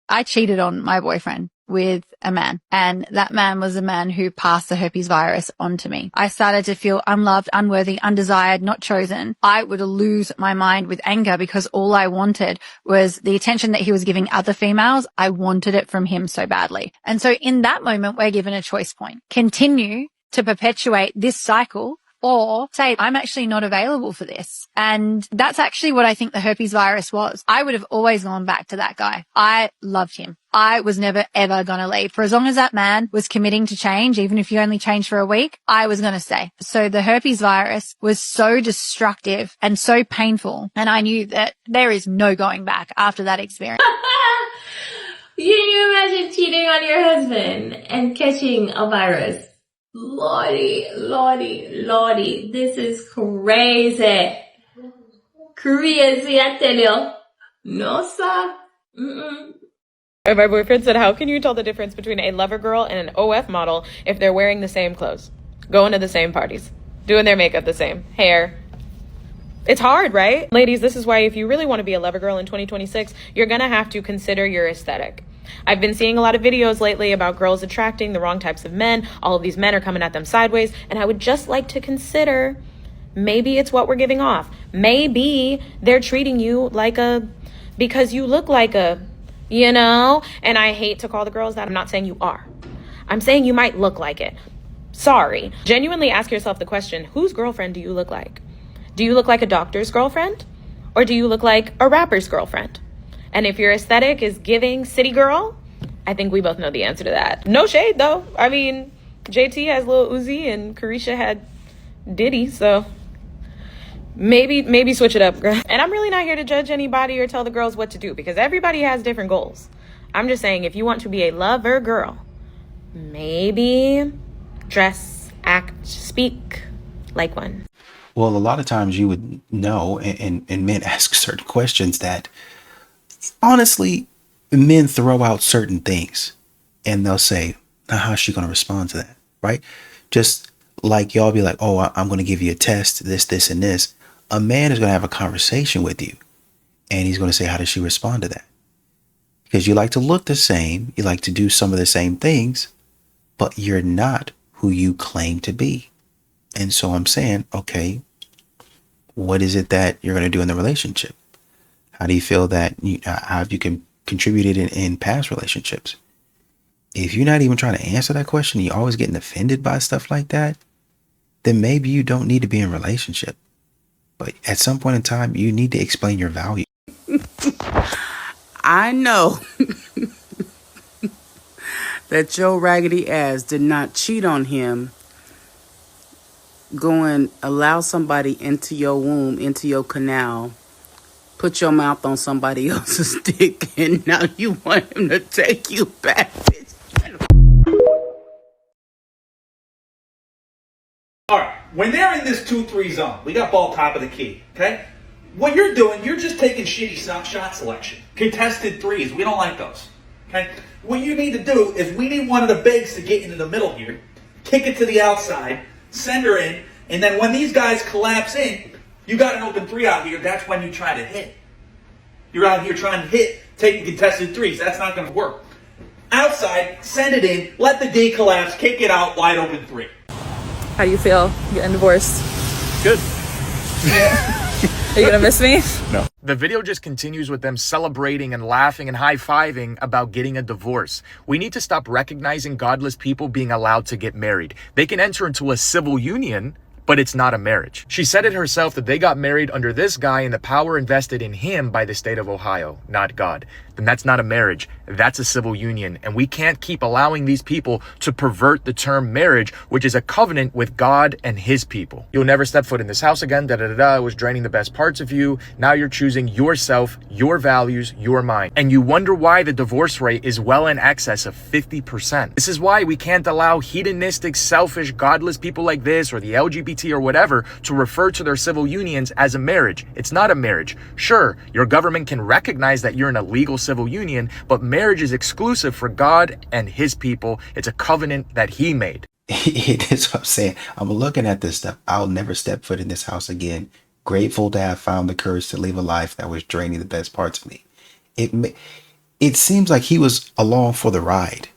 I cheated on my boyfriend with a man, and that man was a man who passed the herpes virus on to me. I started to feel unloved, unworthy, undesired, not chosen. I would lose my mind with anger because all I wanted was the attention that he was giving other females. I wanted it from him so badly. And so in that moment, we're given a choice point. Continue to perpetuate this cycle, or say, I'm actually not available for this. And that's actually what I think the herpes virus was. I would have always gone back to that guy. I loved him. I was never, ever going to leave. For as long as that man was committing to change, even if you only changed for a week, I was going to stay. So the herpes virus was so destructive and so painful. And I knew that there is no going back after that experience. Can you imagine cheating on your husband and catching a virus? Lordy, lordy, lordy, this is crazy. Crazy, I tell you. No, sir. And my boyfriend said, how can you tell the difference between a lover girl and an OF model if they're wearing the same clothes, going to the same parties, doing their makeup the same, hair? It's hard, right? Ladies, this is why if you really want to be a lover girl in 2026, you're going to have to consider your aesthetic. I've been seeing a lot of videos lately about girls attracting the wrong types of men. All of these men are coming at them sideways. And I would just like to consider, maybe it's what we're giving off. Maybe they're treating you like because you look like and I hate to call the girls that. I'm not saying you are. I'm saying you might look like it. Sorry. Genuinely ask yourself the question, whose girlfriend do you look like? Do you look like a doctor's girlfriend? Or do you look like a rapper's girlfriend? And if your aesthetic is giving city girl, I think we both know the answer to that. No shade, though. I mean, JT has Lil Uzi and Carisha had Diddy, so maybe switch it up, girl. And I'm really not here to judge anybody or tell the girls what to do, because everybody has different goals. I'm just saying, if you want to be a lover girl, maybe dress, act, speak like one. Well, a lot of times you would know, and men ask certain questions that, honestly, men throw out certain things and they'll say, now how's she going to respond to that? Right? Just like y'all be like, oh, I'm going to give you a test, this, and this. A man is going to have a conversation with you and he's going to say, how does she respond to that? Because you like to look the same. You like to do some of the same things, but you're not who you claim to be. And so I'm saying, okay, what is it that you're going to do in the relationship? How do you feel that how have you contributed in past relationships? If you're not even trying to answer that question, you're always getting offended by stuff like that, then maybe you don't need to be in a relationship. But at some point in time, you need to explain your value. I know that your raggedy ass did not cheat on him. Go and allow somebody into your womb, into your canal, put your mouth on somebody else's dick, and now you want him to take you back. All right, when they're in this 2-3 zone, we got ball top of the key, okay? What you're doing, you're just taking shitty shot selection. Contested threes, we don't like those, okay? What you need to do is we need one of the bigs to get into the middle here, kick it to the outside, send her in, and then when these guys collapse in, you got an open three out here, that's when you try to hit. You're out here trying to hit, taking contested threes. That's not going to work. Outside, send it in, let the D collapse, kick it out, wide open three. How do you feel getting divorced? Good. Are you gonna miss me? No. The video just continues with them celebrating and laughing and high-fiving about getting a divorce. We need to stop recognizing godless people being allowed to get married. They can enter into a civil union, but it's not a marriage. She said it herself that they got married under this guy and the power invested in him by the state of Ohio, not God. Then that's not a marriage, that's a civil union. And we can't keep allowing these people to pervert the term marriage, which is a covenant with God and his people. You'll never step foot in this house again, it was draining the best parts of you. Now you're choosing yourself, your values, your mind. And you wonder why the divorce rate is well in excess of 50%. This is why we can't allow hedonistic, selfish, godless people like this or the LGBT or whatever to refer to their civil unions as a marriage. It's not a marriage. Sure, your government can recognize that you're in a legal civil union, but marriage is exclusive for God and his people. It's a covenant that he made. That's what I'm saying. I'm looking at this stuff. I'll never step foot in this house again. Grateful to have found the courage to live a life that was draining the best parts of me. it seems like he was along for the ride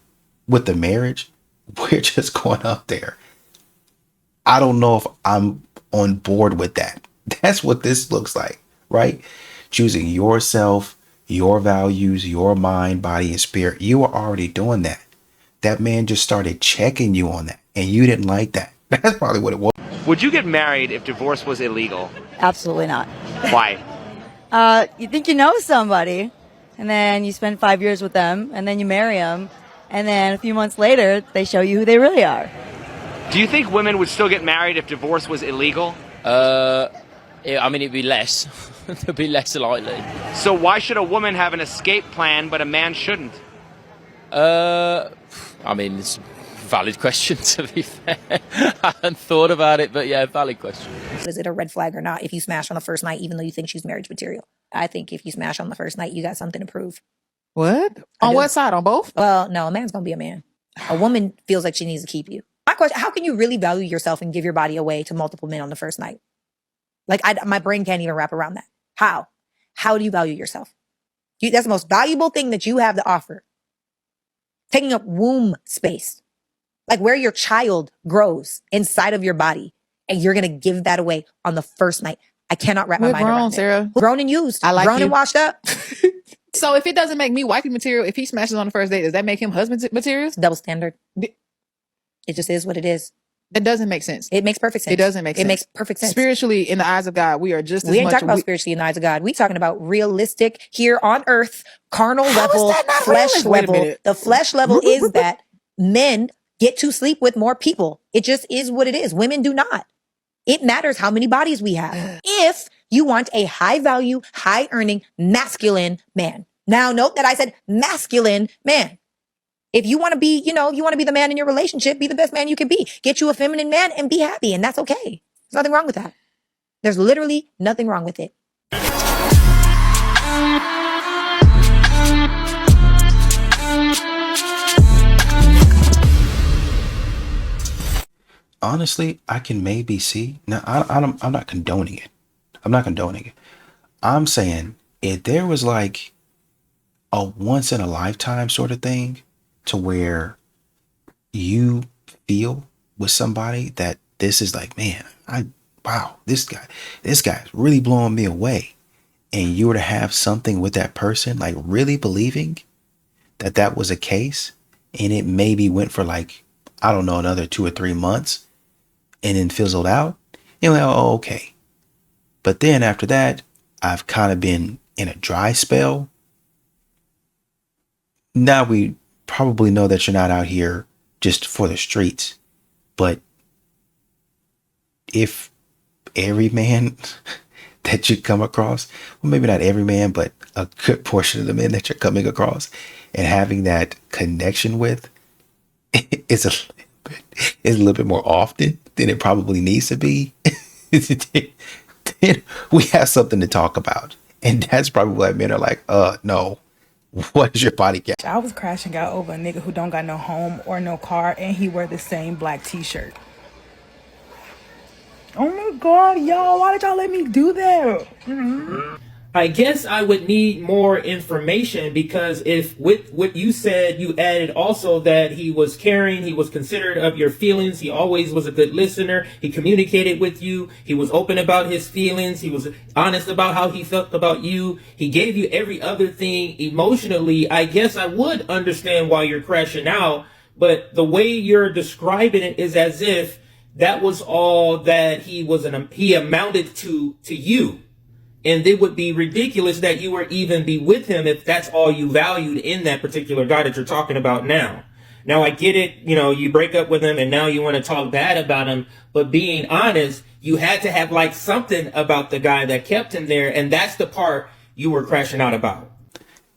with the marriage. We're just going up there. I don't know if I'm on board with that. That's what this looks like, right? Choosing yourself, your values, your mind, body, and spirit. You were already doing that. That man just started checking you on that, and you didn't like that. That's probably what it was. Would you get married if divorce was illegal? Absolutely not. Why? You think you know somebody, and then you spend 5 years with them, and then you marry them, and then a few months later, they show you who they really are. Do you think women would still get married if divorce was illegal? I mean, it'd be less. It'd be less likely. So why should a woman have an escape plan but a man shouldn't? I mean, it's a valid question, to be fair. I hadn't thought about it, but yeah, valid question. Is it a red flag or not if you smash on the first night, even though you think she's marriage material? I think if you smash on the first night, you got something to prove. What? On what side? On both? Well, no, a man's going to be a man. A woman feels like she needs to keep you. My question, how can you really value yourself and give your body away to multiple men on the first night? Like, my brain can't even wrap around that. How? How do you value yourself? That's the most valuable thing that you have to offer. Taking up womb space. Like where your child grows inside of your body. And you're going to give that away on the first night. I cannot wrap my mind around Sarah. it. Grown and used. I like grown you. and washed up. So if it doesn't make me wifey material, if he smashes on the first date, does that make him husband material? Double standard. It just is what it is. That doesn't make sense. It makes perfect sense. It doesn't make sense. It makes perfect sense. Spiritually, in the eyes of God, we are just as much. We ain't talking about spiritually in the eyes of God. We talking about realistic here on earth, carnal level, flesh level. The flesh level is that men get to sleep with more people. It just is what it is. Women do not. It matters how many bodies we have. If you want a high value, high earning, masculine man. Now note that I said masculine man. If you want to be, you want to be the man in your relationship, be the best man you can be. Get you a feminine man and be happy. And that's okay. There's nothing wrong with that. There's literally nothing wrong with it. Honestly, I can maybe see. Now, I'm not condoning it. I'm not condoning it. I'm saying if there was like a once in a lifetime sort of thing to where you feel with somebody that this is like, man, wow, this guy's really blowing me away. And you were to have something with that person, like really believing that that was a case, and it maybe went for like, I don't know, another 2 or 3 months and then fizzled out. You're like, oh, okay. But then after that, I've kind of been in a dry spell. Now we probably know that you're not out here just for the streets. But if every man that you come across, well, maybe not every man, but a good portion of the men that you're coming across and having that connection with is a little bit more often than it probably needs to be, then we have something to talk about. And that's probably why men are like, no, what is your body count? I was crashing out over a nigga who don't got no home or no car, and he wear the same black t-shirt. Oh my God, y'all, why did y'all let me do that? I guess I would need more information, because if with what you said, you added also that he was caring, he was considerate of your feelings, he always was a good listener, he communicated with you, he was open about his feelings, he was honest about how he felt about you, he gave you every other thing emotionally, I guess I would understand why you're crashing out. But the way you're describing it is as if that was all that he amounted to you. And it would be ridiculous that you were even be with him if that's all you valued in that particular guy that you're talking about now. Now, I get it. You break up with him and now you want to talk bad about him. But being honest, you had to have like something about the guy that kept him there. And that's the part you were crashing out about.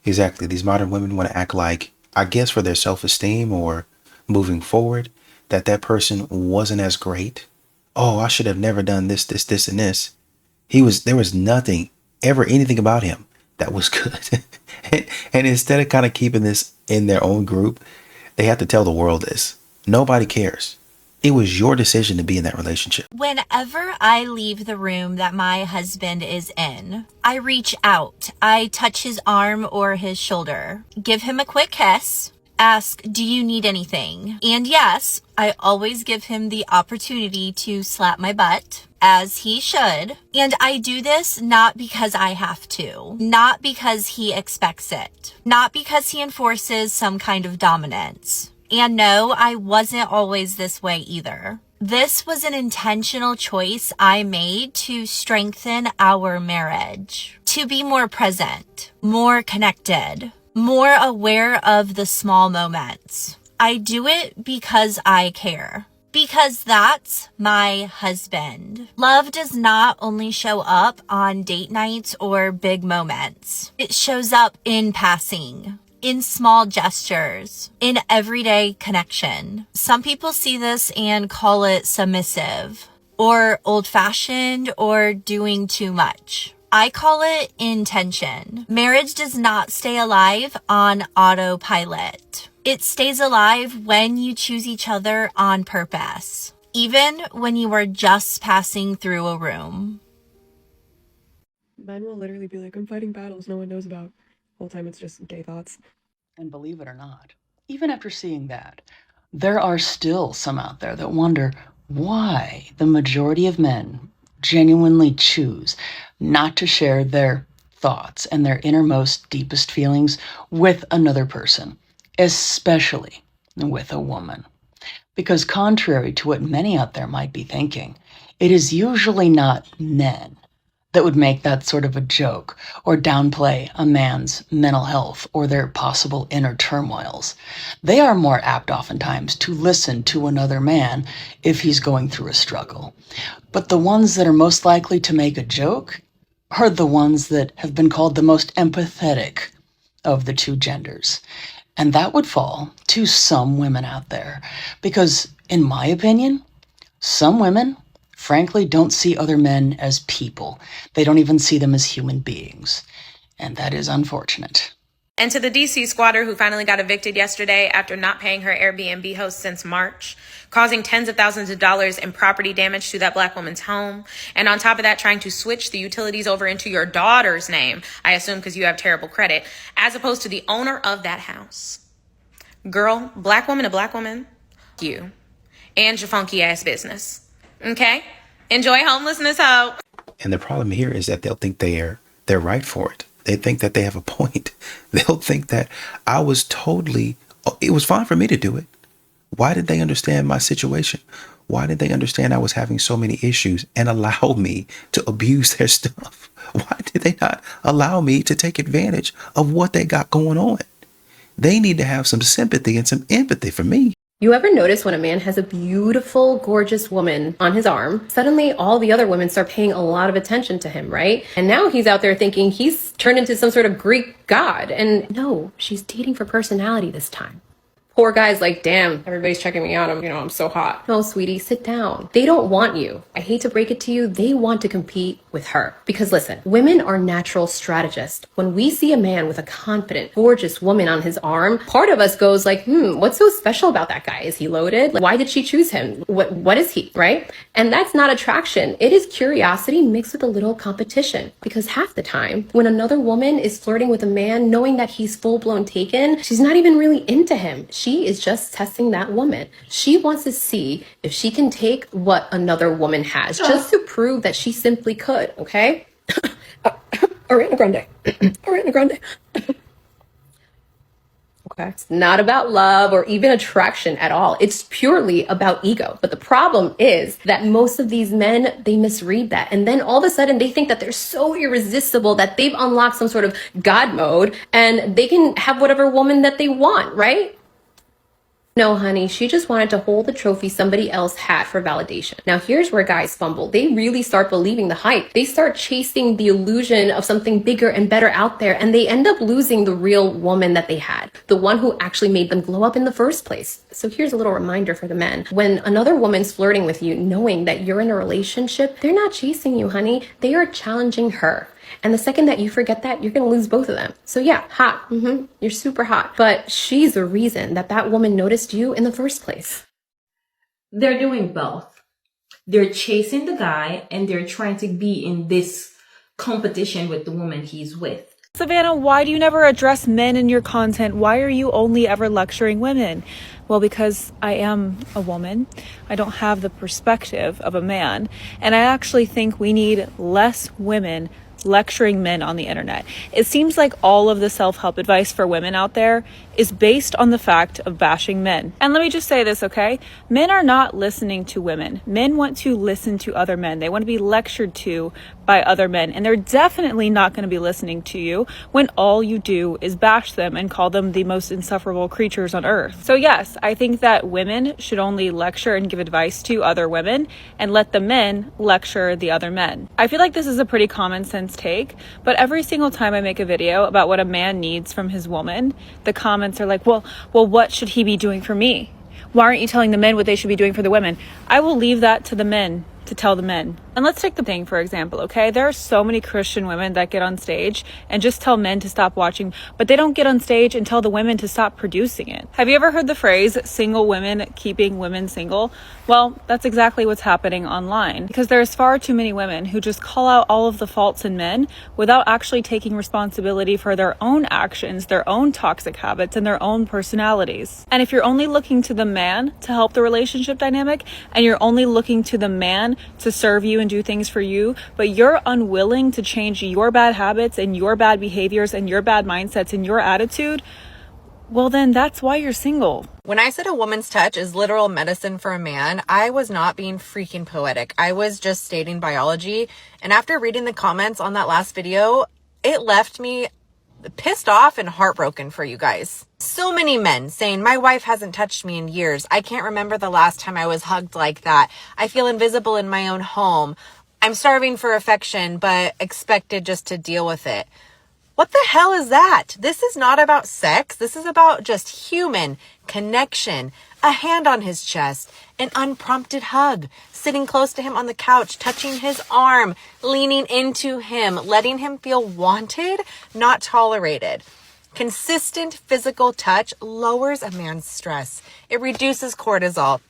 Exactly. These modern women want to act like, I guess for their self-esteem or moving forward, that person wasn't as great. Oh, I should have never done this, and this. There was anything about him that was good. And instead of kind of keeping this in their own group, they have to tell the world this. Nobody cares. It was your decision to be in that relationship. Whenever I leave the room that my husband is in, I reach out. I touch his arm or his shoulder, give him a quick kiss, ask, do you need anything? And yes, I always give him the opportunity to slap my butt, as he should. And I do this not because I have to, not because he expects it, not because he enforces some kind of dominance. And no, I wasn't always this way either. This was an intentional choice I made to strengthen our marriage, to be more present, more connected, more aware of the small moments. I do it because I care. Because that's my husband. Love does not only show up on date nights or big moments. It shows up in passing, in small gestures, in everyday connection. Some people see this and call it submissive, or old-fashioned, or doing too much. I call it intention. Marriage does not stay alive on autopilot. It stays alive when you choose each other on purpose, even when you are just passing through a room. Men will literally be like, I'm fighting battles no one knows about. The whole time it's just gay thoughts. And believe it or not, even after seeing that, there are still some out there that wonder why the majority of men genuinely choose not to share their thoughts and their innermost, deepest feelings with another person, especially with a woman. Because contrary to what many out there might be thinking, it is usually not men that would make that sort of a joke or downplay a man's mental health or their possible inner turmoils. They are more apt oftentimes to listen to another man if he's going through a struggle. But the ones that are most likely to make a joke are the ones that have been called the most empathetic of the two genders. And that would fall to some women out there. Because, in my opinion, some women frankly don't see other men as people. They don't even see them as human beings. And that is unfortunate. And to the DC squatter who finally got evicted yesterday after not paying her Airbnb host since March, causing tens of thousands of dollars in property damage to that Black woman's home, and on top of that, trying to switch the utilities over into your daughter's name, I assume because you have terrible credit, as opposed to the owner of that house. Girl, Black woman to Black woman, you, and your funky ass business. Okay? Enjoy homelessness, ho. And the problem here is that they'll think they're right for it. They think that they have a point. They'll think that it was fine for me to do it. Why did they understand my situation? Why did they understand I was having so many issues and allow me to abuse their stuff? Why did they not allow me to take advantage of what they got going on? They need to have some sympathy and some empathy for me. You ever notice when a man has a beautiful, gorgeous woman on his arm, suddenly all the other women start paying a lot of attention to him, right? And now he's out there thinking he's turned into some sort of Greek god. And no, she's dating for personality this time. Poor guy's like, damn, everybody's checking me out. I'm so hot. No, sweetie, sit down. They don't want you. I hate to break it to you. They want to compete with her. Because listen, women are natural strategists. When we see a man with a confident, gorgeous woman on his arm, part of us goes like, what's so special about that guy? Is he loaded? Like, why did she choose him? What is he, right? And that's not attraction. It is curiosity mixed with a little competition. Because half the time, when another woman is flirting with a man, knowing that he's full-blown taken, she's not even really into him. She is just testing that woman. She wants to see if she can take what another woman has, just to prove that she simply could, okay? Ariana Grande. Ariana Grande. Okay. It's not about love or even attraction at all. It's purely about ego. But the problem is that most of these men, they misread that. And then all of a sudden they think that they're so irresistible that they've unlocked some sort of God mode and they can have whatever woman that they want, right? No, honey, she just wanted to hold the trophy somebody else had for validation. Now, here's where guys fumble. They really start believing the hype. They start chasing the illusion of something bigger and better out there, and they end up losing the real woman that they had, the one who actually made them glow up in the first place. So here's a little reminder for the men. When another woman's flirting with you, knowing that you're in a relationship, they're not chasing you, honey. They are challenging her. And the second that you forget that, you're going to lose both of them. So yeah, hot. You're super hot. But she's the reason that that woman noticed you in the first place. They're doing both. They're chasing the guy and they're trying to be in this competition with the woman he's with. Savannah, why do you never address men in your content? Why are you only ever lecturing women? Well, because I am a woman. I don't have the perspective of a man. And I actually think we need less women lecturing men on the internet. It seems like all of the self-help advice for women out there is based on the fact of bashing men. And let me just say this, okay? Men are not listening to women. Men want to listen to other men. They want to be lectured to by other men. And they're definitely not going to be listening to you when all you do is bash them and call them the most insufferable creatures on earth. So yes, I think that women should only lecture and give advice to other women and let the men lecture the other men. I feel like this is a pretty common sense take, but every single time I make a video about what a man needs from his woman, the comments are like, well, what should he be doing for me? Why aren't you telling the men what they should be doing for the women? I will leave that to the men to tell the men. And let's take the thing, for example, okay? There are so many Christian women that get on stage and just tell men to stop watching, but they don't get on stage and tell the women to stop producing it. Have you ever heard the phrase, single women keeping women single? Well, that's exactly what's happening online, because there's far too many women who just call out all of the faults in men without actually taking responsibility for their own actions, their own toxic habits, and their own personalities. And if you're only looking to the man to help the relationship dynamic, and you're only looking to the man to serve you and do things for you, but you're unwilling to change your bad habits and your bad behaviors and your bad mindsets and your attitude, well then that's why you're single. When I said a woman's touch is literal medicine for a man, I was not being freaking poetic. I was just stating biology. And after reading the comments on that last video, it left me pissed off and heartbroken for you guys. So many men saying, my wife hasn't touched me in years. I can't remember the last time I was hugged like that. I feel invisible in my own home. I'm starving for affection, but expected just to deal with it. What the hell is that? This is not about sex. This is about just human connection, a hand on his chest, an unprompted hug, sitting close to him on the couch, touching his arm, leaning into him, letting him feel wanted, not tolerated. Consistent physical touch lowers a man's stress. It reduces cortisol,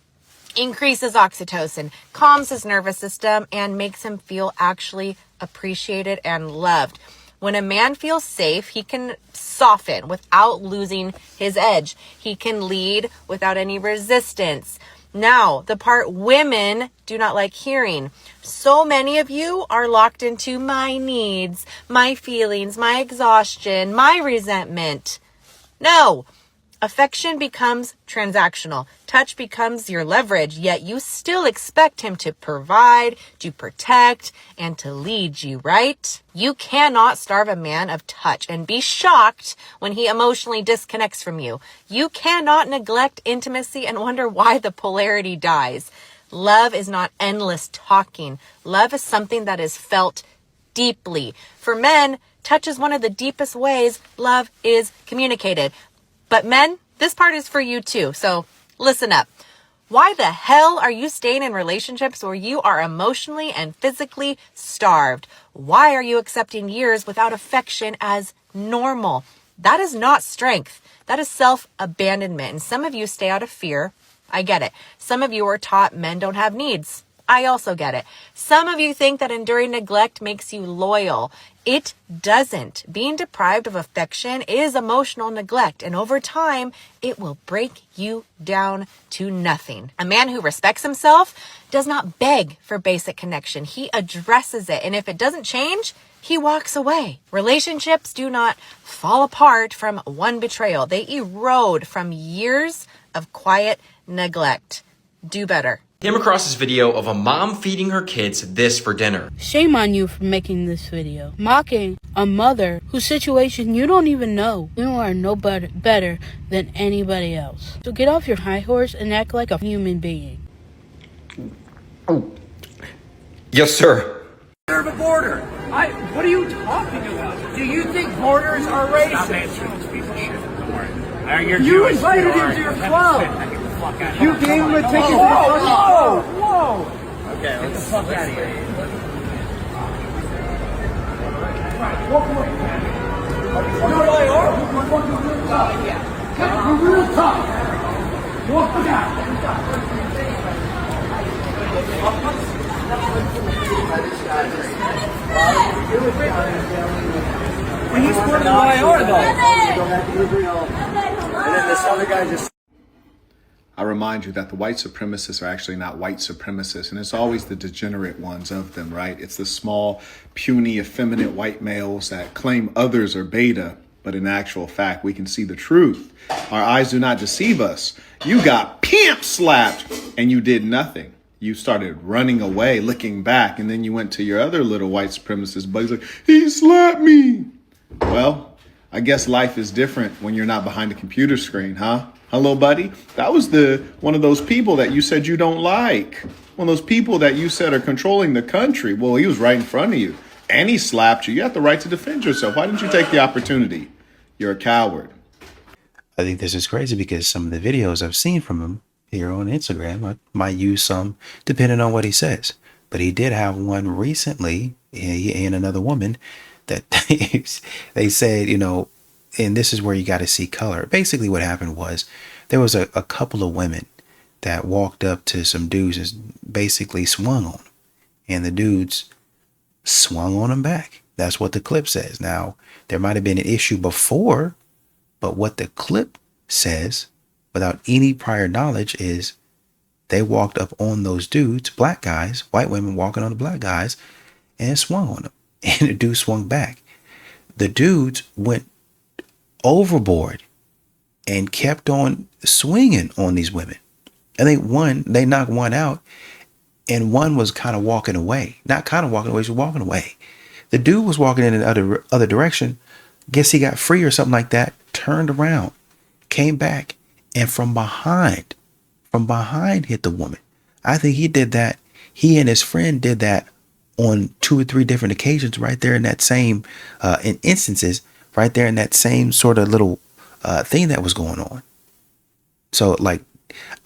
increases oxytocin, calms his nervous system, and makes him feel actually appreciated and loved. When a man feels safe, he can soften without losing his edge. He can lead without any resistance. Now, the part women do not like hearing. So many of you are locked into my needs, my feelings, my exhaustion, my resentment. No. Affection becomes transactional. Touch becomes your leverage, yet you still expect him to provide, to protect, and to lead you, right? You cannot starve a man of touch and be shocked when he emotionally disconnects from you. You cannot neglect intimacy and wonder why the polarity dies. Love is not endless talking. Love is something that is felt deeply. For men, touch is one of the deepest ways love is communicated. But men, this part is for you too, so listen up. Why the hell are you staying in relationships where you are emotionally and physically starved? Why are you accepting years without affection as normal? That is not strength. That is self-abandonment. And some of you stay out of fear. I get it. Some of you are taught men don't have needs. I also get it. Some of you think that enduring neglect makes you loyal. It doesn't. Being deprived of affection is emotional neglect, and over time, it will break you down to nothing. A man who respects himself does not beg for basic connection. He addresses it, and if it doesn't change, he walks away. Relationships do not fall apart from one betrayal. They erode from years of quiet neglect. Do better. Came across this video of a mom feeding her kids this for dinner. Shame on you for making this video. Mocking a mother whose situation you don't even know. You are no better than anybody else. So get off your high horse and act like a human being. Oh. Yes, sir. Serve a border. What are you talking about? Do you think borders are racist? Stop answering this piece of shit. Don't worry. You invited him to your club. You gave him a ticket to the club. Whoa! Okay, let's get the fuck out of here. You really are? You're real tough. Walk out. Well, he's putting in IR though. And then this other guy just. I remind you that the white supremacists are actually not white supremacists, and it's always the degenerate ones of them, right? It's the small, puny, effeminate white males that claim others are beta, but in actual fact, we can see the truth. Our eyes do not deceive us. You got pimp slapped, and you did nothing. You started running away, looking back, and then you went to your other little white supremacist buddies like, he slapped me. Well, I guess life is different when you're not behind a computer screen, huh? Hello, buddy. That was one of those people that you said you don't like. One of those people that you said are controlling the country. Well, he was right in front of you, and he slapped you. You have the right to defend yourself. Why didn't you take the opportunity? You're a coward. I think this is crazy because some of the videos I've seen from him here on Instagram, I might use some depending on what he says. But he did have one recently, he and another woman, that they said, you know, and this is where you got to see color. Basically what happened was there was a couple of women that walked up to some dudes and basically swung on them. And the dudes swung on them back. That's what the clip says. Now, there might have been an issue before, but what the clip says, without any prior knowledge, is they walked up on those dudes, black guys, white women walking on the black guys, and swung on them. And the dude swung back. The dudes went overboard and kept on swinging on these women. I think they knocked one out, and one was kind of walking away. Not kind of walking away, she was walking away. The dude was walking in the other direction. Guess he got free or something like that, turned around, came back, and from behind hit the woman. I think he did that. He and his friend did that on 2 or 3 different occasions right there in that same in instances right there in that same sort of little thing that was going on. So like,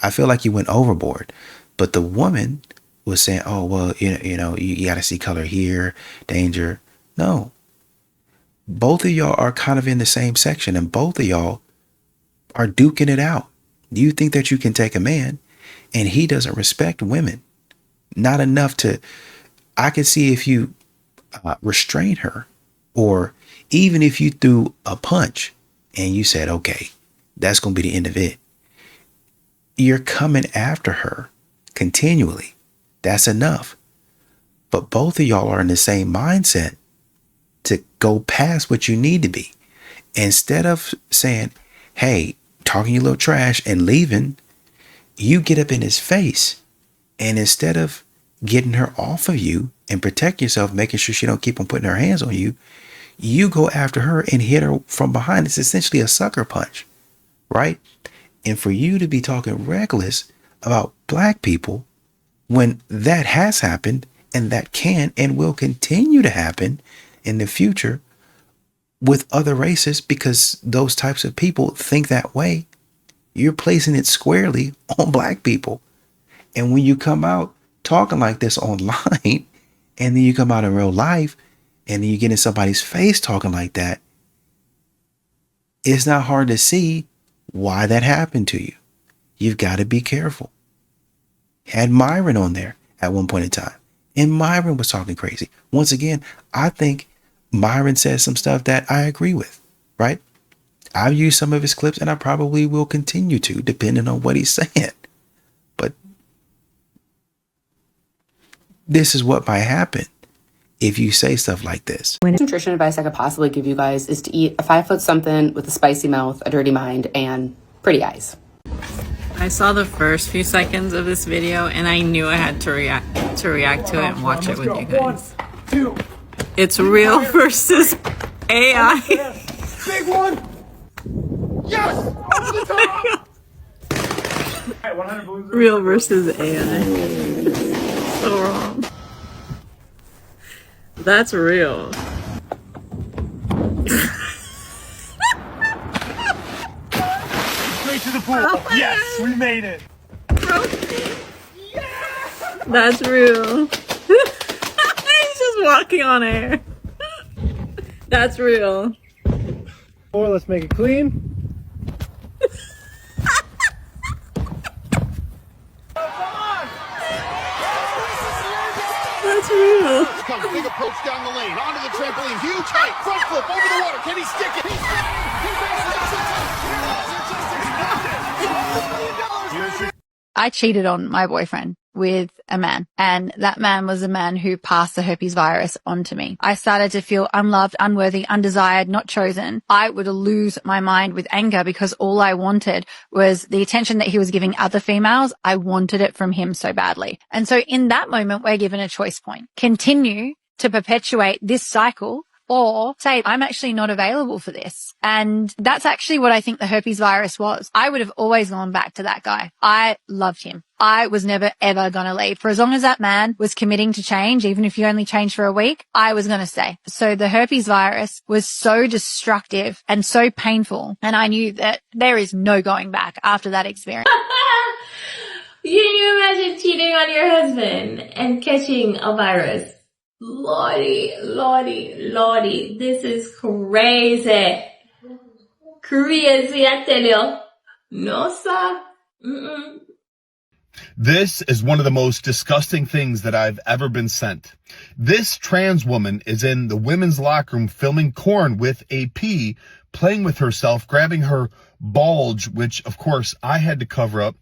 I feel like he went overboard, but the woman was saying, oh, well, you got to see color here, danger. No, both of y'all are kind of in the same section, and both of y'all are duking it out. Do you think that you can take a man and he doesn't respect women? Not enough to, I could see if you restrain her, or even if you threw a punch and you said, okay, that's going to be the end of it. You're coming after her continually. That's enough. But both of y'all are in the same mindset to go past what you need to be. Instead of saying, hey, talking your little trash and leaving, you get up in his face. And instead of getting her off of you and protect yourself, making sure she don't keep on putting her hands on you, you go after her and hit her from behind. It's essentially a sucker punch, right? And for you to be talking reckless about black people when that has happened, and that can and will continue to happen in the future with other races, because those types of people think that way, you're placing it squarely on black people. And when you come out talking like this online, and then you come out in real life, and then you get in somebody's face talking like that, it's not hard to see why that happened to you. You've got to be careful. Had Myron on there at one point in time, and Myron was talking crazy. Once again, I think Myron says some stuff that I agree with, right? I've used some of his clips, and I probably will continue to, depending on what he's saying. But this is what might happen if you say stuff like this. Nutrition advice I could possibly give you guys is to eat a 5 foot something with a spicy mouth, a dirty mind, and pretty eyes. I saw the first few seconds of this video and I knew I had to react to it and watch it with you guys. 1, 2. It's real versus AI. Big one. Yes. Over the top. Hey, 100 balloons. Real versus AI. So wrong. That's real. Straight to the pool. Yes, we made it. That's real. He's just walking on air. That's real. Or let's make it clean. goes. Big approach down the lane. Onto the trampoline. Huge height. Front flip over the water. Can he stick it? He's got it. He makes it. I cheated on my boyfriend with a man, and that man was a man who passed the herpes virus onto me. I started to feel unloved, unworthy, undesired, not chosen. I would lose my mind with anger because all I wanted was the attention that he was giving other females. I wanted it from him so badly. And so in that moment, we're given a choice point. Continue to perpetuate this cycle, or say, I'm actually not available for this. And that's actually what I think the herpes virus was. I would have always gone back to that guy. I loved him. I was never, ever going to leave. For as long as that man was committing to change, even if you only changed for a week, I was going to stay. So the herpes virus was so destructive and so painful. And I knew that there is no going back after that experience. Can you imagine cheating on your husband and catching a virus? Lordy, lordy, lordy. This is crazy. Crazy, I tell you. No, sir. Mm-mm. This is one of the most disgusting things that I've ever been sent. This trans woman is in the women's locker room filming corn with a pea, playing with herself, grabbing her bulge, which of course I had to cover up,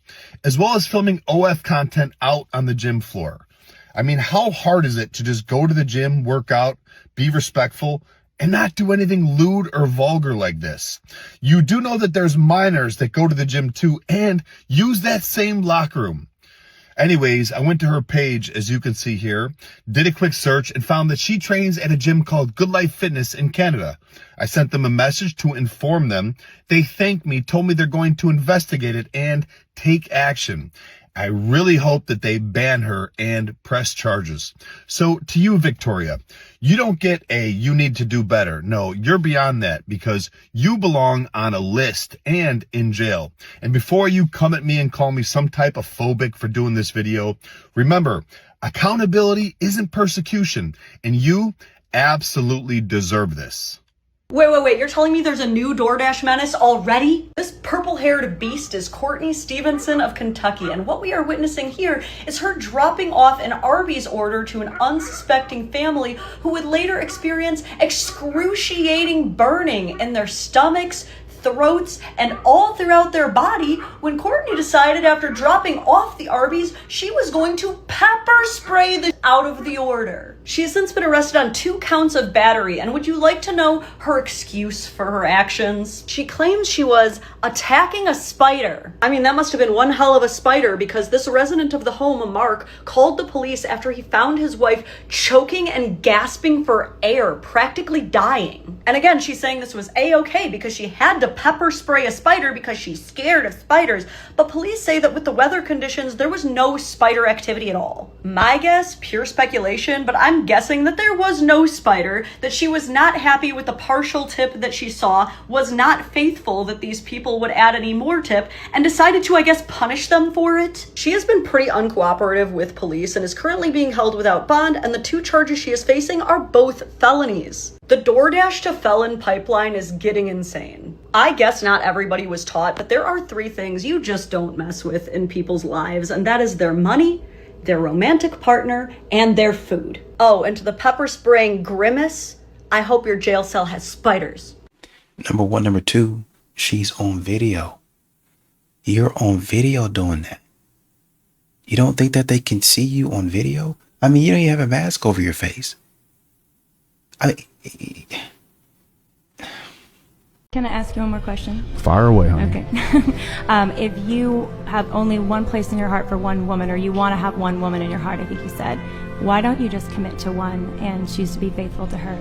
as well as filming OF content out on the gym floor. I mean, how hard is it to just go to the gym, work out, be respectful, and not do anything lewd or vulgar like this? You do know that there's minors that go to the gym too and use that same locker room. Anyways, I went to her page, as you can see here, did a quick search, and found that she trains at a gym called Good Life Fitness in Canada. I sent them a message to inform them. They thanked me, told me they're going to investigate it and take action. I really hope that they ban her and press charges. So to you, Victoria, you don't get you need to do better. No, you're beyond that, because you belong on a list and in jail. And before you come at me and call me some type of phobic for doing this video, remember, accountability isn't persecution, and you absolutely deserve this. Wait, you're telling me there's a new DoorDash menace already? This purple-haired beast is Courtney Stevenson of Kentucky, and what we are witnessing here is her dropping off an Arby's order to an unsuspecting family who would later experience excruciating burning in their stomachs, throats, and all throughout their body when Courtney decided after dropping off the Arby's, she was going to pepper spray the out of the order. She has since been arrested on 2 counts of battery, and would you like to know her excuse for her actions? She claims she was attacking a spider. I mean, that must have been one hell of a spider, because this resident of the home, Mark, called the police after he found his wife choking and gasping for air, practically dying. And again, she's saying this was A-okay because she had to pepper spray a spider because she's scared of spiders, but police say that with the weather conditions, there was no spider activity at all. My guess, pure speculation, but I'm guessing that there was no spider, that she was not happy with the partial tip that she saw, was not faithful that these people would add any more tip, and decided to, I guess, punish them for it. She has been pretty uncooperative with police and is currently being held without bond, and the 2 charges she is facing are both felonies. The DoorDash to felon pipeline is getting insane. I guess not everybody was taught, but there are 3 things you just don't mess with in people's lives, and that is their money, their romantic partner, and their food. Oh, and to the pepper spraying grimace, I hope your jail cell has spiders. Number 1. Number 2, she's on video. You're on video doing that. You don't think that they can see you on video? I mean, you don't even have a mask over your face. Can I ask you one more question? Fire away, honey. Okay. If you have only one place in your heart for one woman, or you want to have one woman in your heart, I think you said, why don't you just commit to one and choose to be faithful to her?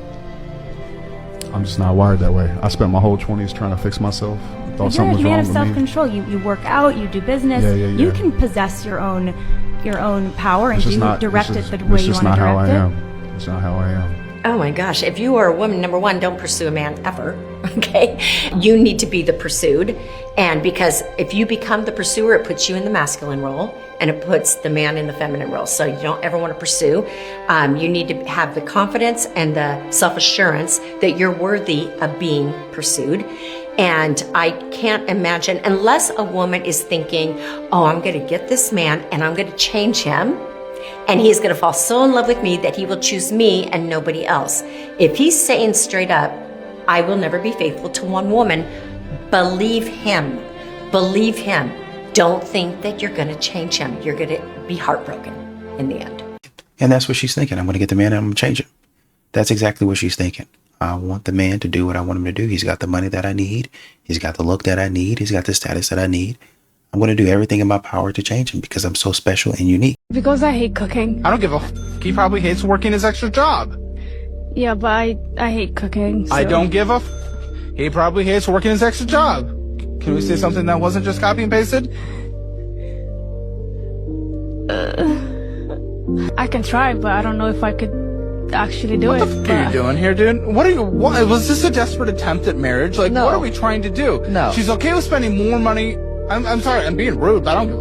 I'm just not wired that way. I spent my whole 20s trying to fix myself. Thought something was wrong with me. You're a man of self-control. You work out, you do business. Yeah. You can possess your own power and direct it the way you want to direct it. It's just not how I am. It's not how I am. Oh my gosh, if you are a woman, number 1, don't pursue a man ever, okay? You need to be the pursued, and because if you become the pursuer, it puts you in the masculine role, and it puts the man in the feminine role, so you don't ever want to pursue. You need to have the confidence and the self-assurance that you're worthy of being pursued. And I can't imagine, unless a woman is thinking, oh, I'm gonna get this man and I'm gonna change him, And he's going to fall so in love with me that he will choose me and nobody else. If he's saying straight up, I will never be faithful to one woman, believe him. Believe him. Don't think that you're going to change him. You're going to be heartbroken in the end. And that's what she's thinking. I'm going to get the man and I'm going to change him. That's exactly what she's thinking. I want the man to do what I want him to do. He's got the money that I need. He's got the look that I need. He's got the status that I need. I'm going to do everything in my power to change him because I'm so special and unique. Because I hate cooking. I don't give a f. He probably hates working his extra job. Yeah, but I hate cooking. I don't give a f. He probably hates working his extra job. Can we say something that wasn't just copy and pasted? I can try, but I don't know if I could actually do it. What the f are you doing here, dude? What was this a desperate attempt at marriage? Like, No. what are we trying to do? No. She's okay with spending more money. I'm sorry, I'm being rude, but I don't give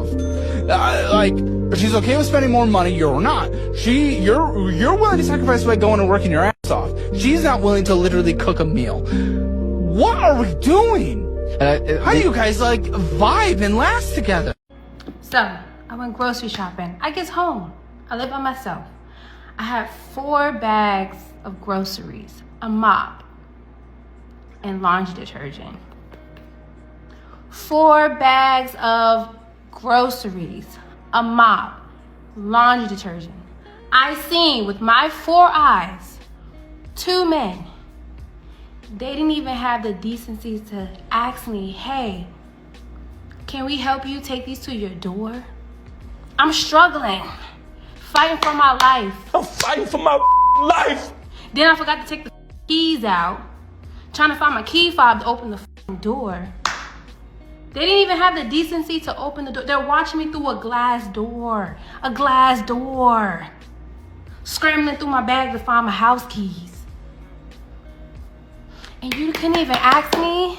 a f. Like, she's okay with spending more money, you're not. You're willing to sacrifice by going and working your ass off. She's not willing to literally cook a meal. What are we doing? How do you guys, like, vibe and last together? So, I went grocery shopping. I get home. I live by myself. I have 4 bags of groceries, a mop, and laundry detergent. 4 bags of groceries, a mop, laundry detergent. I seen with my 4 eyes 2 men. They didn't even have the decency to ask me, hey, can we help you take these to your door? I'm struggling, fighting for my life. I'm fighting for my life. Then I forgot to take the keys out, trying to find my key fob to open the door. They didn't even have the decency to open the door. They're watching me through a glass door. Scrambling through my bag to find my house keys. And you couldn't even ask me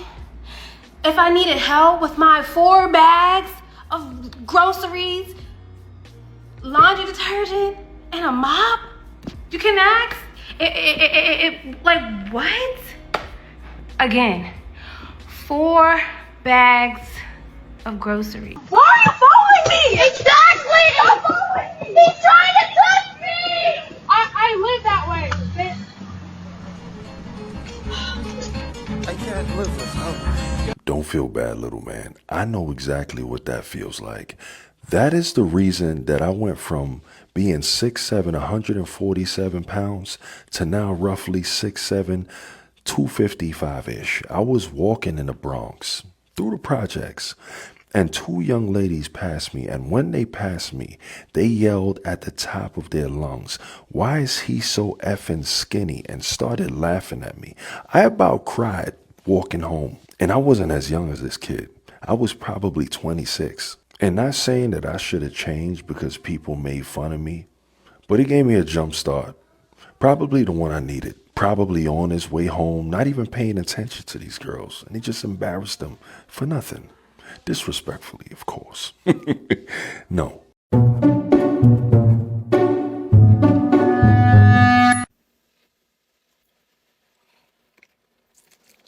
if I needed help with my 4 bags of groceries, laundry detergent, and a mop? You can ask? Like, what? Again, 4 bags of groceries. Why are you following me? Exactly! You're following me! He's trying to touch me! I live that way. I can't live without her. Don't feel bad, little man. I know exactly what that feels like. That is the reason that I went from being 6'7", 147 pounds to now roughly 6'7", 255-ish. I was walking in the Bronx through the projects and 2 young ladies passed me, and when they passed me, they yelled at the top of their lungs, "Why is he so effing skinny?" and started laughing at me. I about cried walking home, and I wasn't as young as this kid. I was probably 26. And not saying that I should have changed because people made fun of me, but it gave me a jump start. Probably the one I needed. Probably on his way home, not even paying attention to these girls, and he just embarrassed them for nothing. Disrespectfully, of course. No.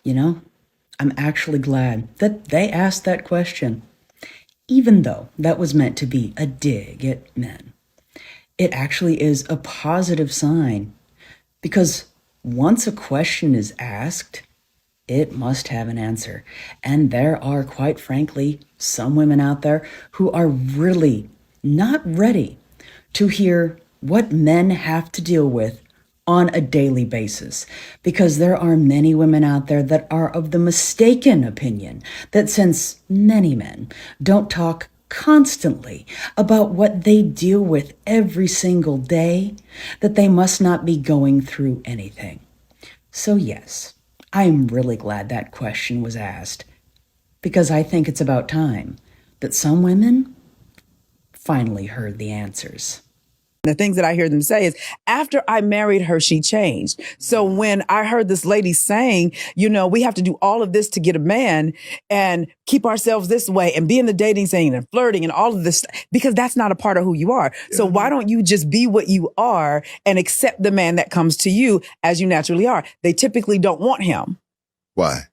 You know, I'm actually glad that they asked that question. Even though that was meant to be a dig at men, it actually is a positive sign. Because once a question is asked, it must have an answer. And there are, quite frankly, some women out there who are really not ready to hear what men have to deal with on a daily basis. Because there are many women out there that are of the mistaken opinion that since many men don't talk constantly about what they deal with every single day, that they must not be going through anything. So yes, I'm really glad that question was asked, because I think it's about time that some women finally heard the answers. The things that I hear them say is, after I married her, she changed. So when I heard this lady saying, you know, we have to do all of this to get a man and keep ourselves this way and be in the dating scene and flirting and all of this, because that's not a part of who you are. Yeah. So why don't you just be what you are and accept the man that comes to you as you naturally are? They typically don't want him. Why?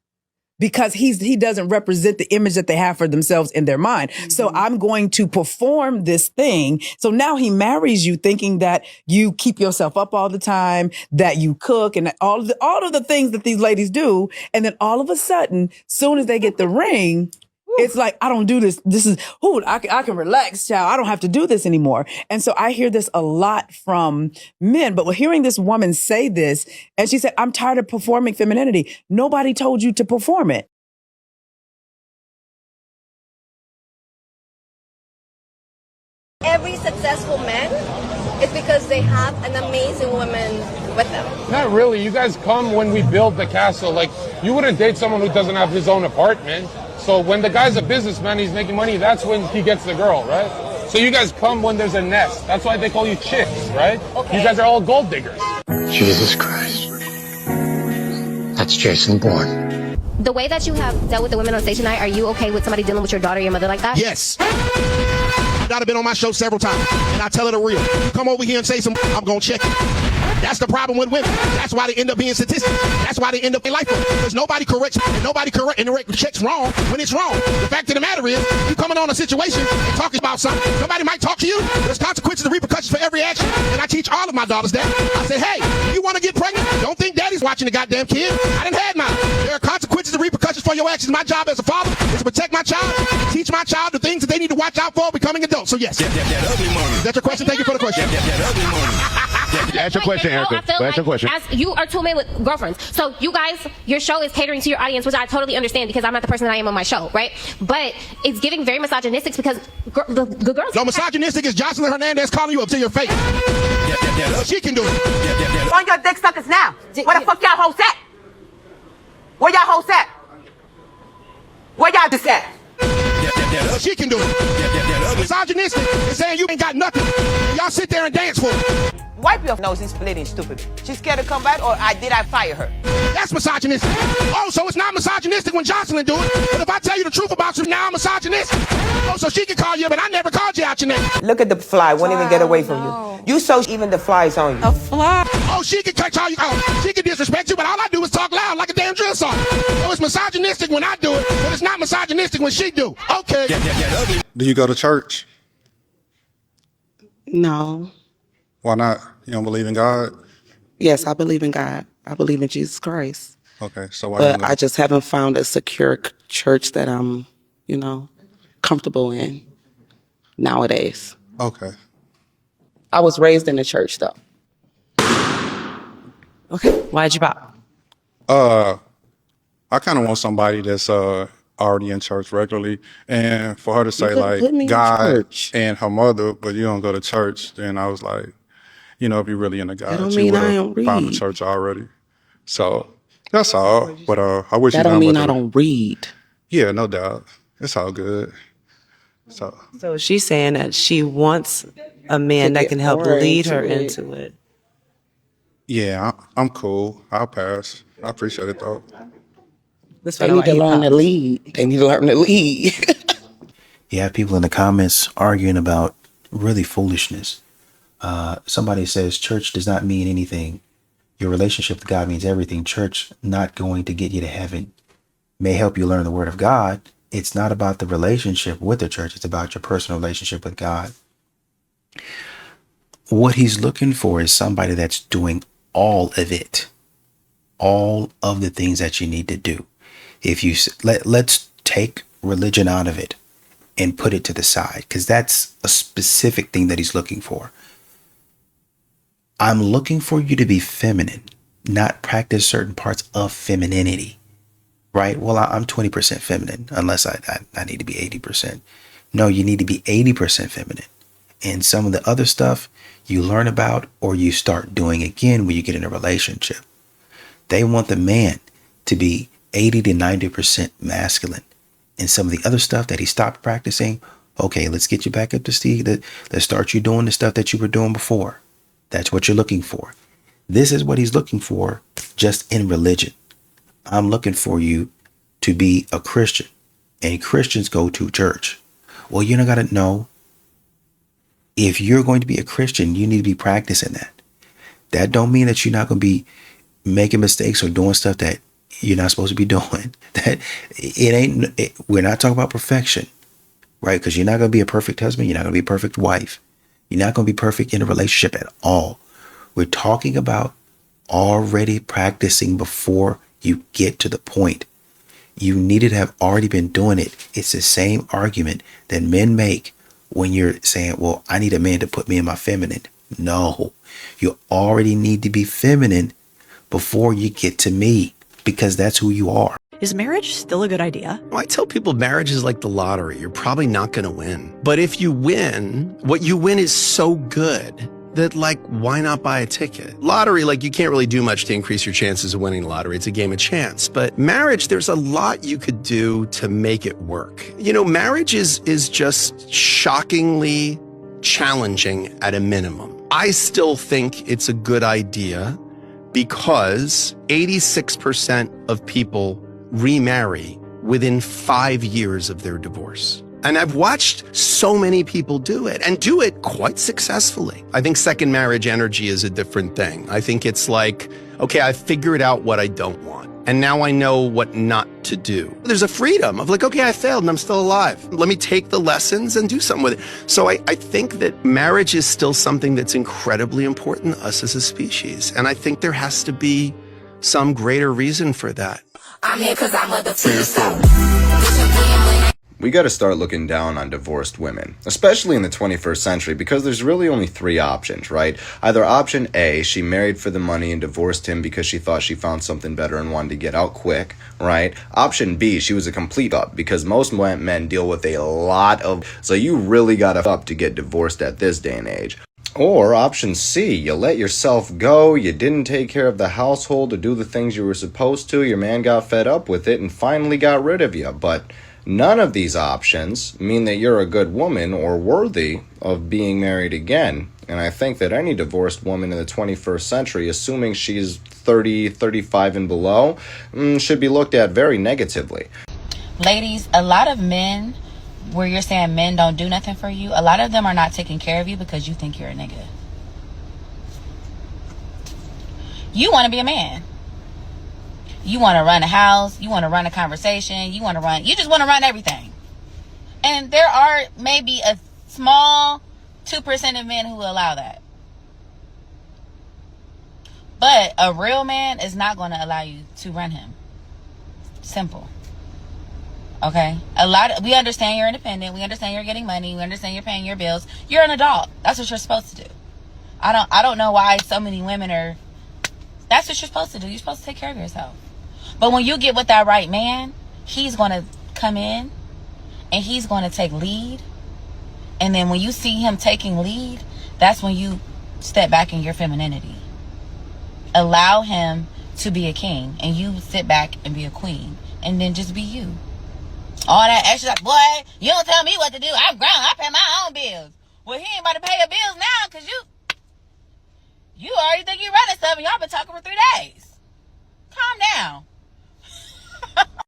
because he doesn't represent the image that they have for themselves in their mind. So I'm going to perform this thing. So now he marries you thinking that you keep yourself up all the time, that you cook and all of the things that these ladies do. And then all of a sudden, soon as they get the ring, it's like, I don't do this. This is, I can relax, child. I don't have to do this anymore. And so I hear this a lot from men. But hearing this woman say this, and she said, I'm tired of performing femininity. Nobody told you to perform it. Every successful man is because they have an amazing woman with them. Not really. You guys come when we build the castle. Like, you wouldn't date someone who doesn't have his own apartment. So when the guy's a businessman, he's making money, that's when he gets the girl, right? So you guys come when there's a nest. That's why they call you chicks, right? Okay. You guys are all gold diggers. Jesus Christ. That's Jason Bourne. The way that you have dealt with the women on stage tonight, are you okay with somebody dealing with your daughter or your mother like that? Yes. I've been on my show several times, and I tell her the real. You come over here and say something, I'm going to check it. That's the problem with women. That's why they end up being statistics. That's why they end up in life. Because nobody corrects, and nobody checks wrong when it's wrong. The fact of the matter is, you coming on a situation and talking about something, somebody might talk to you. There's consequences and repercussions for every action. And I teach all of my daughters that. I said, hey, you want to get pregnant? Don't think daddy's watching the goddamn kid. I done had mine. There are consequences and repercussions for your actions. My job as a father is to protect my child and teach my child the things that they need to watch out for becoming adults. So yes. That's your question. Thank you for the question. Ask your question, Erica. Ask your question. As you are two men with girlfriends. So you guys, your show is catering to your audience, which I totally understand because I'm not the person that I am on my show, right? But it's giving very misogynistic because the girls... No, misogynistic is Jocelyn Hernandez calling you up to your face. She can do it. On your dick suckers now. Where the fuck y'all hoes at? Where y'all hoes at? Where y'all just at? She can do it. Misogynistic is saying you ain't got nothing. And y'all sit there and dance for it. Wipe your nose, he's splitting stupid. She's scared to come back, or did I fire her? That's misogynistic. Oh, so it's not misogynistic when Jocelyn do it. But if I tell you the truth about you, now I'm misogynistic. Oh, so she can call you, but I never called you out your name. Look at the fly, won't even get away from you. You so even the fly's on you. A fly? Oh, she can call you, she can disrespect you, but all I do is talk loud like a damn drill sergeant. So it's misogynistic when I do it, but it's not misogynistic when she do. Okay. Do you go to church? No. Why not? You don't believe in God? Yes, I believe in God. I believe in Jesus Christ. Okay, so why? But I just haven't found a secure church that I'm, comfortable in nowadays. Okay. I was raised in the church, though. Okay. Why'd you pop? I kind of want somebody that's already in church regularly, and for her to say like God and her mother, but you don't go to church, then I was like, if you're really into God, that don't you mean would I don't have found read. the church already. So that's all. But I wish that you don't mean with I don't read. Yeah, no doubt. It's all good. So she's saying that she wants a man that can help lead her into it. Yeah, I'm cool. I'll pass. I appreciate it though. They need to learn to lead. They need to learn to lead. You have people in the comments arguing about really foolishness. Somebody says church does not mean anything. Your relationship with God means everything. Church not going to get you to heaven. May help you learn the word of God. It's not about the relationship with the church. It's about your personal relationship with God. What he's looking for is somebody that's doing all of it. All of the things that you need to do. If you let's take religion out of it and put it to the side, because that's a specific thing that he's looking for. I'm looking for you to be feminine, not practice certain parts of femininity, right? Well, I'm 20% feminine, unless I need to be 80%. No, you need to be 80% feminine. And some of the other stuff you learn about or you start doing again when you get in a relationship. They want the man to be 80 to 90% masculine. And some of the other stuff that he stopped practicing, okay, let's get you back up to speed. Let's start you doing the stuff that you were doing before. That's what you're looking for. This is what he's looking for just in religion. I'm looking for you to be a Christian. And Christians go to church. Well, you don't got to know. If you're going to be a Christian, you need to be practicing that. That don't mean that you're not going to be making mistakes or doing stuff that you're not supposed to be doing. That we're not talking about perfection, right? Because you're not going to be a perfect husband. You're not going to be a perfect wife. You're not going to be perfect in a relationship at all. We're talking about already practicing before you get to the point. You needed to have already been doing it. It's the same argument that men make when you're saying, well, I need a man to put me in my feminine. No, you already need to be feminine before you get to me, because that's who you are. Is marriage still a good idea? Well, I tell people marriage is like the lottery. You're probably not going to win. But if you win, what you win is so good that, like, why not buy a ticket? Lottery, like, you can't really do much to increase your chances of winning the lottery. It's a game of chance. But marriage, there's a lot you could do to make it work. You know, marriage is just shockingly challenging at a minimum. I still think it's a good idea because 86% of people remarry within 5 years of their divorce. And I've watched so many people do it, and do it quite successfully. I think second marriage energy is a different thing. I think it's like, okay, I figured out what I don't want, and now I know what not to do. There's a freedom of like, okay, I failed and I'm still alive. Let me take the lessons and do something with it. So I think that marriage is still something that's incredibly important to us as a species. And I think there has to be some greater reason for that. I'm here because I'm undefeated. We got to start looking down on divorced women, especially in the 21st century, because there's really only three options, right? Either option A, she married for the money and divorced him because she thought she found something better and wanted to get out quick, right? Option B, she was a complete up, because most men deal with a lot of, so you really got to up to get divorced at this day and age. Or option C, you let yourself go, you didn't take care of the household to do the things you were supposed to, your man got fed up with it and finally got rid of you. But none of these options mean that you're a good woman or worthy of being married again. And I think that any divorced woman in the 21st century, assuming she's 30, 35 and below, should be looked at very negatively. Ladies, a lot of men, where you're saying men don't do nothing for you, a lot of them are not taking care of you because you think you're a nigga. You want to be a man. You want to run a house. You want to run a conversation. You just want to run everything. And there are maybe a small 2% of men who allow that. But a real man is not going to allow you to run him. Simple. Okay? We understand you're independent. We understand you're getting money. We understand you're paying your bills. You're an adult. That's what you're supposed to do. I don't know why so many women are. That's what you're supposed to do. You're supposed to take care of yourself. But when you get with that right man, he's going to come in and he's going to take lead. And then when you see him taking lead, that's when you step back in your femininity. Allow him to be a king and you sit back and be a queen. And then just be you. All that extra, like, boy, you don't tell me what to do. I'm grown. I pay my own bills. Well, he ain't about to pay your bills now because you already think you're running stuff and y'all been talking for 3 days. Calm down.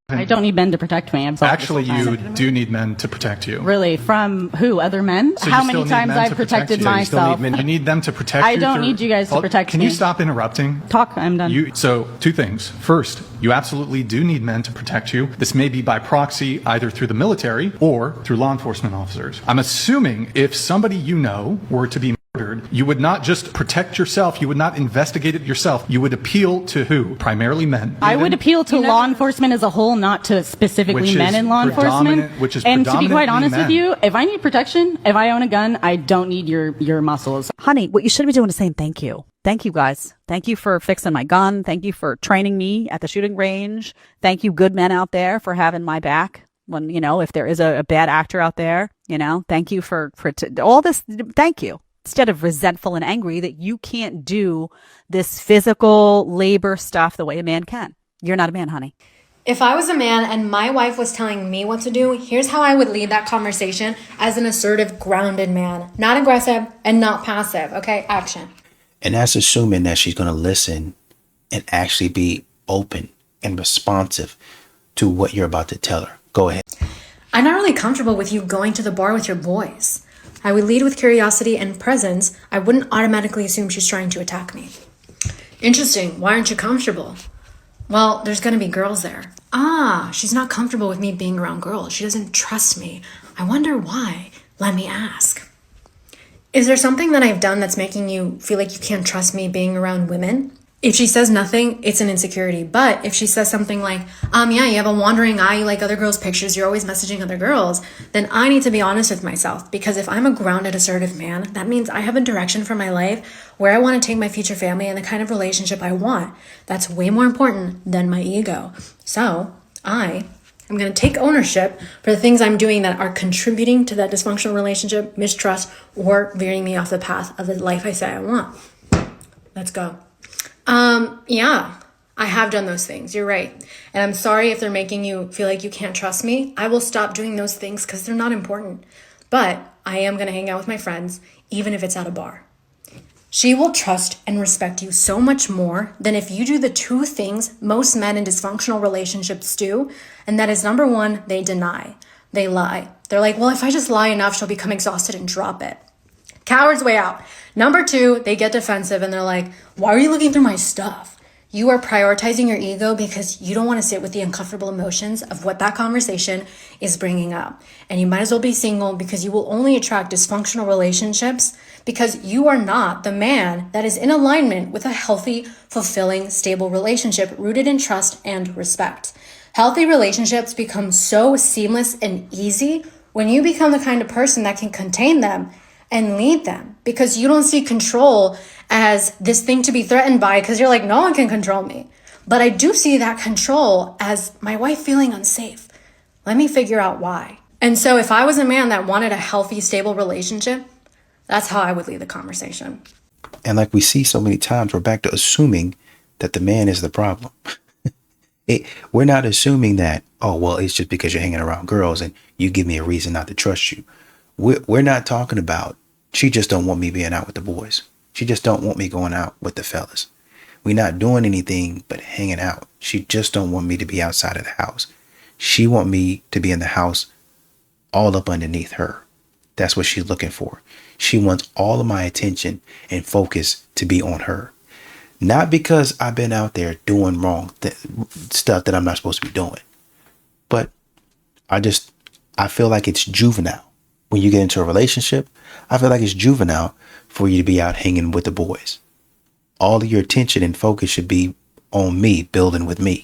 I don't need men to protect me. I'm sorry. Actually, you do need men to protect you. Really? From who? Other men? So How many times I've protected myself? You need them to protect you. I don't need you guys to protect me. Can you stop interrupting? Talk, I'm done. So, two things. First, you absolutely do need men to protect you. This may be by proxy, either through the military or through law enforcement officers. I'm assuming if somebody you know were to be murdered, you would not just protect yourself, you would not investigate it yourself, you would appeal to who? Primarily men. I would appeal to law enforcement as a whole, not to specifically men in law enforcement. And to be quite honest with you, if I need protection, if I own a gun, I don't need your muscles. Honey, what you should be doing is saying thank you. Thank you, guys. Thank you for fixing my gun. Thank you for training me at the shooting range. Thank you, good men out there, for having my back when, if there is a bad actor out there, thank you for all this. Thank you. Instead of resentful and angry that you can't do this physical labor stuff the way a man can. You're not a man, honey. If I was a man and my wife was telling me what to do, here's how I would lead that conversation as an assertive, grounded man. Not aggressive and not passive. Okay, action. And that's assuming that she's going to listen and actually be open and responsive to what you're about to tell her. Go ahead. I'm not really comfortable with you going to the bar with your boys. I would lead with curiosity and presence. I wouldn't automatically assume she's trying to attack me. Interesting. Why aren't you comfortable? Well, there's gonna be girls there. Ah, she's not comfortable with me being around girls. She doesn't trust me. I wonder why. Let me ask. Is there something that I've done that's making you feel like you can't trust me being around women? If she says nothing, it's an insecurity. But if she says something like, yeah, you have a wandering eye, you like other girls' pictures, you're always messaging other girls, then I need to be honest with myself. Because if I'm a grounded, assertive man, that means I have a direction for my life where I want to take my future family and the kind of relationship I want. That's way more important than my ego. So I'm going to take ownership for the things I'm doing that are contributing to that dysfunctional relationship, mistrust, or veering me off the path of the life I say I want. Let's go. Yeah, I have done those things. You're right. And I'm sorry if they're making you feel like you can't trust me. I will stop doing those things because they're not important. But I am going to hang out with my friends, even if it's at a bar. She will trust and respect you so much more than if you do the two things most men in dysfunctional relationships do. And that is, number one, they deny. They lie. They're like, well, if I just lie enough, she'll become exhausted and drop it. Coward's way out. Number two, they get defensive and they're like, why are you looking through my stuff? You are prioritizing your ego because you don't want to sit with the uncomfortable emotions of what that conversation is bringing up. And you might as well be single because you will only attract dysfunctional relationships because you are not the man that is in alignment with a healthy, fulfilling, stable relationship rooted in trust and respect. Healthy relationships become so seamless and easy when you become the kind of person that can contain them and lead them, because you don't see control as this thing to be threatened by because you're like, no one can control me. But I do see that control as my wife feeling unsafe. Let me figure out why. And so if I was a man that wanted a healthy, stable relationship, that's how I would lead the conversation. And like we see so many times, we're back to assuming that the man is the problem. We're not assuming that, oh, well, it's just because you're hanging around girls and you give me a reason not to trust you. We're not talking about, she just don't want me being out with the boys. She just don't want me going out with the fellas. We're not doing anything but hanging out. She just don't want me to be outside of the house. She want me to be in the house all up underneath her. That's what she's looking for. She wants all of my attention and focus to be on her. Not because I've been out there doing wrong stuff that I'm not supposed to be doing. But I feel like it's juvenile. When you get into a relationship, I feel like it's juvenile for you to be out hanging with the boys. All of your attention and focus should be on me, building with me.